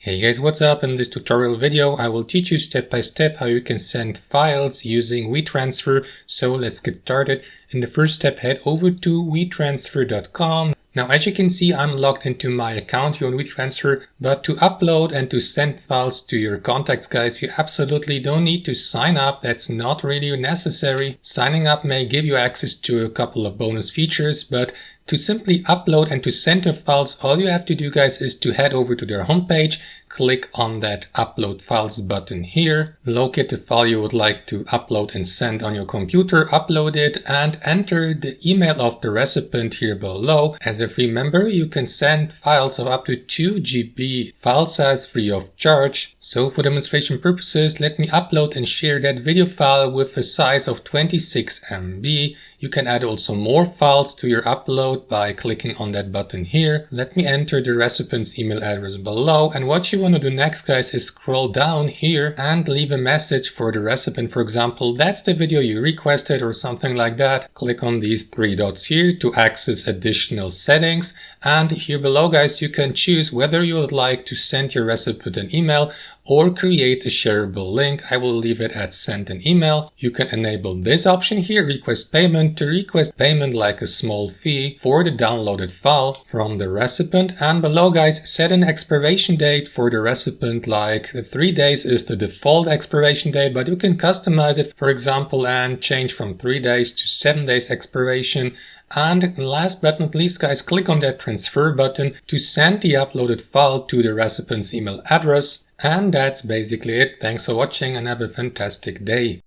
Hey guys, what's up? In this tutorial video I will teach you step by step how you can send files using WeTransfer. So let's get started. In the first step, head over to WeTransfer.com. Now as you can see, I'm logged into my account here on WeTransfer, but to upload and to send files to your contacts, guys, you absolutely don't need to sign up. That's not really necessary. Signing up may give you access to a couple of bonus features, but to simply upload and to send your files, all you have to do, guys, is to head over to their homepage, click on that upload files button here, locate the file you would like to upload and send on your computer, upload it, and enter the email of the recipient here below. As if remember, you can send files of up to 2 GB file size free of charge. So for demonstration purposes, let me upload and share that video file with a size of 26 MB. You can add also more files to your upload by clicking on that button here. Let me enter the recipient's email address below, and what you want to do next, guys, is scroll down here and leave a message for the recipient. For example, that's the video you requested or something like that. Click on these 3 dots here to access additional settings, and here below, guys, you can choose whether you would like to send your recipient an email or create a shareable link. I will leave it at send an email. You can enable this option here, request payment, to request payment like a small fee for the downloaded file from the recipient. And below, guys, set an expiration date for the recipient, like 3 days is the default expiration date, but you can customize it, for example, and change from 3 days to 7 days expiration. And last but not least, guys, click on that transfer button to send the uploaded file to the recipient's email address. And that's basically it. Thanks for watching and have a fantastic day.